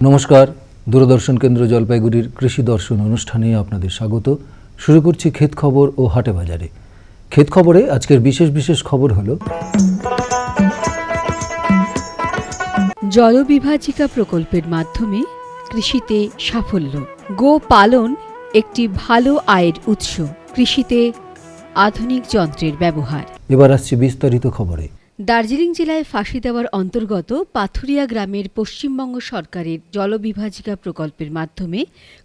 নমস্কার, দূরদর্শন কেন্দ্র জলপাইগুড়ির কৃষি দর্শন অনুষ্ঠানে আপনাদের স্বাগত। শুরু করছি ক্ষেত খবর ও হাটে বাজারে। ক্ষেত খবরে আজকের বিশেষ খবর হলো জলবিভাজিকা প্রকল্পের মাধ্যমে কৃষিতে সাফল্য। গো পালন একটি ভালো আয়ের উৎস, কৃষিতে আধুনিক যন্ত্রের ব্যবহার। এবার আসছে বিস্তারিত খবরে। দার্জিলিং জেলায় ফাঁসি দেওয়ার অন্তর্গত পাথুরিয়া গ্রামের পশ্চিমবঙ্গ সরকারের জলবিভাজিকা প্রকল্পের মাধ্যমে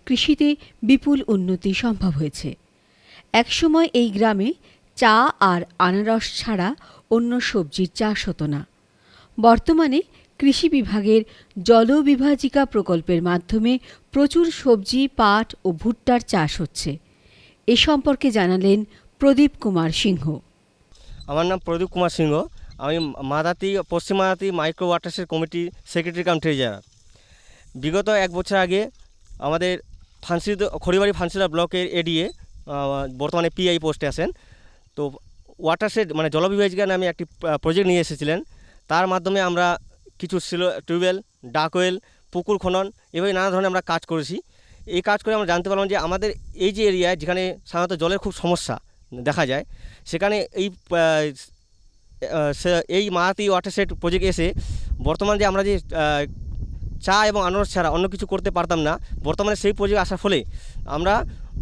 কৃষিতে বিপুল উন্নতি সম্ভব হয়েছে। একসময় এই গ্রামে চা আর আনারস ছাড়া অন্য সবজির চাষ হতো না। বর্তমানে কৃষি বিভাগের জলবিভাজিকা প্রকল্পের মাধ্যমে প্রচুর সবজি, পাট ও ভুট্টার চাষ হচ্ছে। এ সম্পর্কে জানালেন প্রদীপ কুমার সিংহ। আমার নাম প্রদীপ কুমার সিংহ। আমি পশ্চিম মাদাতি মাইক্রো ওয়াটারশেড কমিটির সেক্রেটারি কাম ট্রেজারার। বিগত 1 বছর আগে আমাদের খড়িবাড়ি ফান্সিলা ব্লকের এডিএ, বর্তমানে পিআই পোস্টে আছেন, তো ওয়াটারশেড মানে জলবিভাজিকা নামে একটি প্রজেক্ট নিয়ে এসেছিলেন। তার মাধ্যমে আমরা কিছু টিউবওয়েল, ডাকওয়েল, পুকুর খনন এভাবে নানা ধরনের আমরা কাজ করেছি। এই কাজ করে আমরা জানতে পারলাম যে আমাদের এই যে এরিয়ায় যেখানে সাধারণত জলের খুব সমস্যা দেখা যায়, সেখানে এই মাদাতি ওয়াটারশেড প্রজেক্ট এসে বর্তমানে যে আমরা যে চা এবং আনারস ছাড়া অন্য কিছু করতে পারতাম না, বর্তমানে সেই প্রজেক্ট আসার ফলে আমরা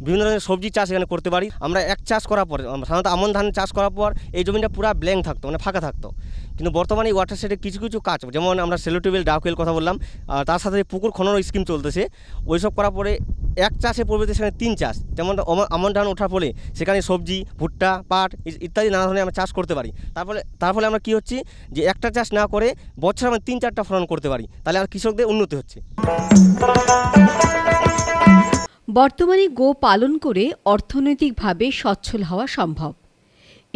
বিভিন্ন ধরনের সবজি চাষ এখানে করতে পারি। আমরা এক চাষ করার পর, সাধারণত আমন ধান চাষ করার পর এই জমিটা পুরো ব্ল্যাঙ্ক থাকতো, মানে ফাঁকা থাকতো। কিন্তু বর্তমানে এই ওয়াটারশেডে কিছু কাজ, যেমন আমরা সেলোটিউবেল, ডাকওয়েল কথা বললাম, আর তার সাথে পুকুর খননের স্কিম চলতেছে। ওইসব করার পরে এক চাষের পরিবর্তে সেখানে 3 চাষ, যেমন আমন ধান ওঠার ফলে সেখানে সবজি, ভুট্টা, পাট ইত্যাদি নানা ধরনের আমরা চাষ করতে পারি। তার ফলে আমরা কী হচ্ছি যে একটা চাষ না করে বছরে আমরা 3-4টা ফলন করতে পারি, তাহলে আর কৃষকদের উন্নতি হচ্ছে। বর্তমানে গো পালন করে অর্থনৈতিকভাবে সচ্ছল হওয়া সম্ভব।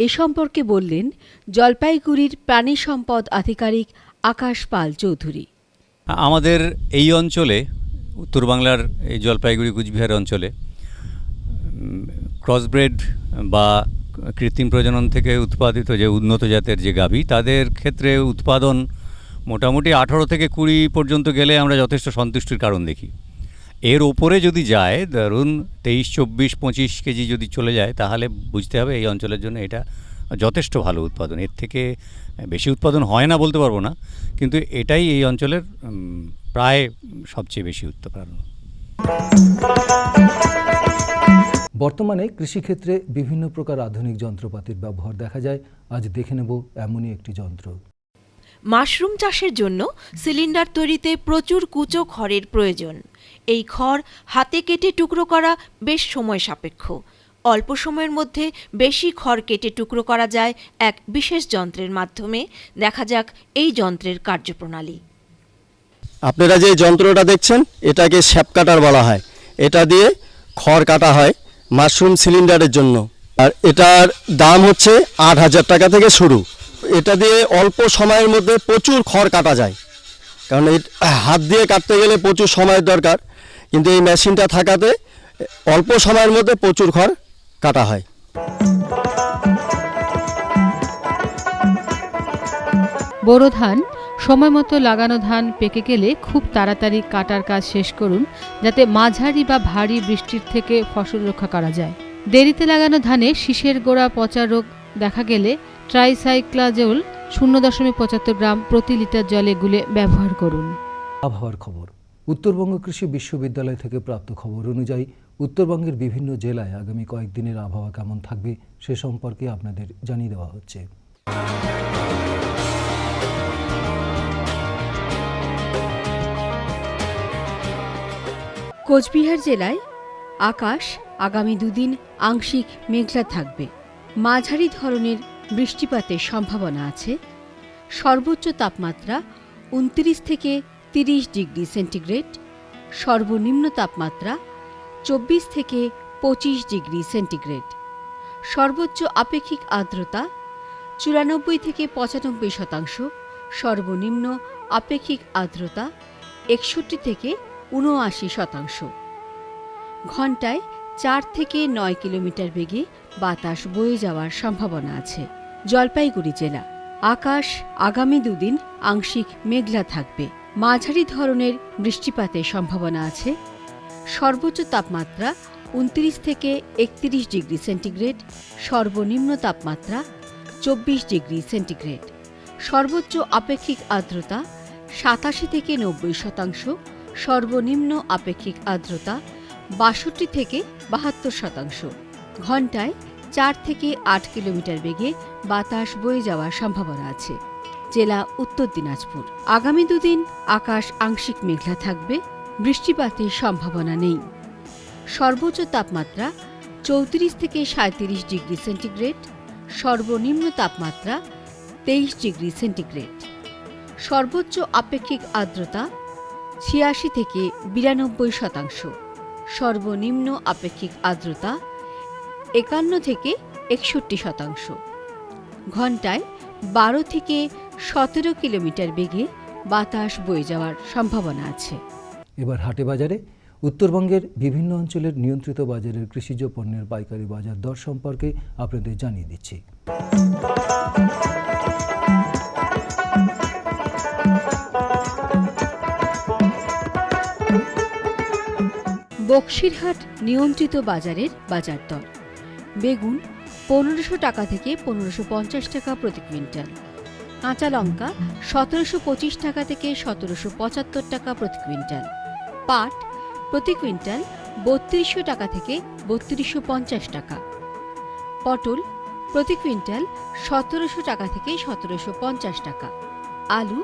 এ সম্পর্কে বললেন জলপাইগুড়ির প্রাণী সম্পদ আধিকারিক আকাশ পাল চৌধুরী। আমাদের এই অঞ্চলে, উত্তর বাংলার এই জলপাইগুড়ি কুচবিহার অঞ্চলে ক্রসব্রেড বা কৃত্রিম প্রজনন থেকে উৎপাদিত যে উন্নত জাতের যে গাভী, তাদের ক্ষেত্রে উৎপাদন মোটামুটি 18 থেকে 20 পর্যন্ত গেলে আমরা যথেষ্ট সন্তুষ্টির কারণ দেখি। এর ওপরে যদি যায়, ধরুন 23, 24, 25 কেজি যদি চলে যায়, তাহলে বুঝতে হবে এই অঞ্চলের জন্য এটা যথেষ্ট ভালো উৎপাদন। এর থেকে বেশি উৎপাদন হয় না বলতে পারবো না, কিন্তু এটাই এই অঞ্চলের প্রায় সবচেয়ে বেশি উৎপাদন। বর্তমানে কৃষিক্ষেত্রে বিভিন্ন প্রকার আধুনিক যন্ত্রপাতির ব্যবহার দেখা যায়। আজ দেখে নেব এমনই একটি যন্ত্র। মাশরুম চাষের জন্য সিলিন্ডার তৈরিতে প্রচুর কুচো খড়ের প্রয়োজন। এই খড় হাতে কেটে টুকরো করা বেশ সময় সাপেক্ষ। অল্প সময়ের মধ্যে বেশি খড় কেটে টুকরো করা যায় এক বিশেষ যন্ত্রের মাধ্যমে। দেখা যাক এই যন্ত্রের কার্যপ্রণালী। আপনারা যে যন্ত্রটা দেখছেন, এটাকে শ্যাপ কাটার বলা হয়। এটা দিয়ে খড় কাটা হয় মাশরুম সিলিন্ডারের জন্য, আর এটার দাম হচ্ছে 8,000 টাকা থেকে শুরু। এটা দিয়ে অল্প সময়ের মধ্যে প্রচুর খড় কাটা যায়, কারণ হাত দিয়ে কাটতে গেলে প্রচুর সময়ের দরকার, কিন্তু এই মেশিনটা থাকাতে অল্প সময়ের মধ্যে প্রচুর খড় কাটা হয়। বোরো ধান সময় মতো লাগানো ধান পেকে গেলে খুব তাড়াতাড়ি কাটার কাজ শেষ করুন, যাতে মাঝারি বা ভারী বৃষ্টির থেকে ফসল রক্ষা করা যায়। দেরিতে লাগানো ধানে শীষের গোড়া পচা রোগ দেখা গেলে ট্রাইসাইক্লাজোল 0.75 গ্রাম প্রতি লিটার জলে গুলে ব্যবহার করুন। আবহাওয়ার খবর। উত্তরবঙ্গ কৃষি বিশ্ববিদ্যালয় থেকে প্রাপ্ত খবর অনুযায়ী উত্তরবঙ্গের বিভিন্ন জেলায় আগামী কয়েকদিনের আবহাওয়া কেমন থাকবে সে সম্পর্কে আপনাদের জানিয়ে দেওয়া হচ্ছে। কোচবিহার জেলায় আকাশ আগামী 2 দিন আংশিক মেঘলা থাকবে। মাঝারি ধরনের বৃষ্টিপাতের সম্ভাবনা আছে। সর্বোচ্চ তাপমাত্রা 29 থেকে 30 ডিগ্রি সেন্টিগ্রেড, সর্বনিম্ন তাপমাত্রা 24 থেকে 25 ডিগ্রি সেন্টিগ্রেড। সর্বোচ্চ আপেক্ষিক আর্দ্রতা 94 থেকে 95%, সর্বনিম্ন আপেক্ষিক আর্দ্রতা 61 থেকে 79%। ঘণ্টায় 4 থেকে 9 কিলোমিটার বেগে বাতাস বয়ে যাওয়ার সম্ভাবনা আছে। জলপাইগুড়ি জেলা আকাশ আগামী 2 দিন আংশিক মেঘলা থাকবে। মাঝারি ধরনের বৃষ্টিপাতের সম্ভাবনা আছে। সর্বোচ্চ তাপমাত্রা 29 থেকে 31 ডিগ্রি সেন্টিগ্রেড, সর্বনিম্ন তাপমাত্রা 24 ডিগ্রি সেন্টিগ্রেড। সর্বোচ্চ আপেক্ষিক আর্দ্রতা 87 থেকে 90%, সর্বনিম্ন আপেক্ষিক আর্দ্রতা 62 থেকে 72%। ঘণ্টায় 4 থেকে 8 কিলোমিটার বেগে বাতাস বয়ে যাওয়ার সম্ভাবনা আছে। জেলা উত্তর দিনাজপুর। আগামী দুদিন আকাশ আংশিক মেঘলা থাকবে, বৃষ্টিপাতের সম্ভাবনা নেই। সর্বোচ্চ তাপমাত্রা 34 থেকে 37 ডিগ্রি সেন্টিগ্রেড, সর্বনিম্ন তাপমাত্রা 23 ডিগ্রি সেন্টিগ্রেড। সর্বোচ্চ আপেক্ষিক আর্দ্রতা 86 থেকে 92%, সর্বনিম্ন আপেক্ষিক আর্দ্রতা 51 থেকে 61%। ঘণ্টায় 12 থেকে 17 কিলোমিটার বেগে বাতাস বয়ে যাওয়ার সম্ভাবনা আছে। এবার হাটে বাজারে উত্তরবঙ্গের বিভিন্ন অঞ্চলের নিয়ন্ত্রিত বাজারের কৃষিজ পণ্যের পাইকারি বাজার দর সম্পর্কে আপনাদের জানিয়ে দিচ্ছি। বক্সিরহাট নিয়ন্ত্রিত বাজারের বাজার দর: বেগুন 1500 টাকা থেকে 1550 টাকা প্রতি কুইন্টাল, কাঁচা লঙ্কা 1725 টাকা থেকে 1775 টাকা প্রতি কুইন্টাল, পাট প্রতি কুইন্টাল 3200 টাকা থেকে 3250 টাকা, পটল প্রতি কুইন্টাল 1700 টাকা থেকে 1750 টাকা, আলু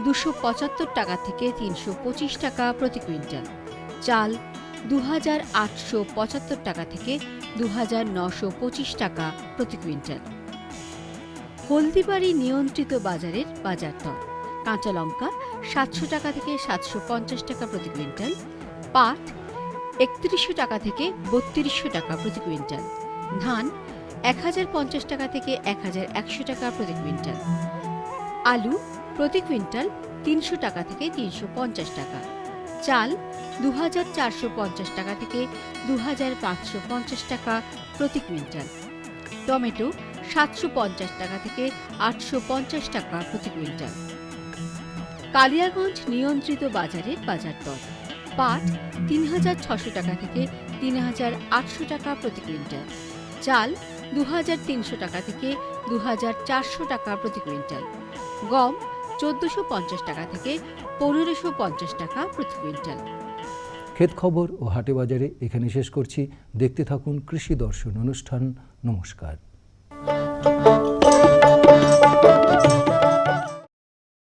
275 টাকা থেকে 325 টাকা প্রতি কুইন্টাল, চাল 2875 টাকা থেকে 2925 টাকা প্রতি কুইন্টাল। হলদিবাড়ি নিয়ন্ত্রিত বাজারের বাজার দর: কাঁচা লঙ্কা 700 টাকা থেকে 750 টাকা প্রতি কুইন্টাল, পাট 3100 টাকা থেকে 3200 টাকা প্রতি কুইন্টাল, ধান 1050 টাকা থেকে 1100 টাকা প্রতি কুইন্টাল, আলু প্রতি কুইন্টাল 300 টাকা থেকে 350 টাকা, চাল 2450 টাকা থেকে 2550 টাকা প্রতি কুইন্টাল, টমেটো 750 টাকা থেকে 850 টাকা প্রতি কুইন্টাল। কালিয়াগঞ্জ নিয়ন্ত্রিত বাজারের বাজার দর: পাট 3600 টাকা থেকে 3800 টাকা প্রতি কুইন্টাল, চাল 2300 টাকা থেকে 2400 টাকা প্রতি কুইন্টাল, গম 1450 টাকা থেকে 1550 টাকা প্রতি কুইন্টাল। ক্ষেত খবর ও হাটে বাজারে এখানে শেষ করছি। দেখতে থাকুন কৃষি দর্শন অনুষ্ঠান। নমস্কার।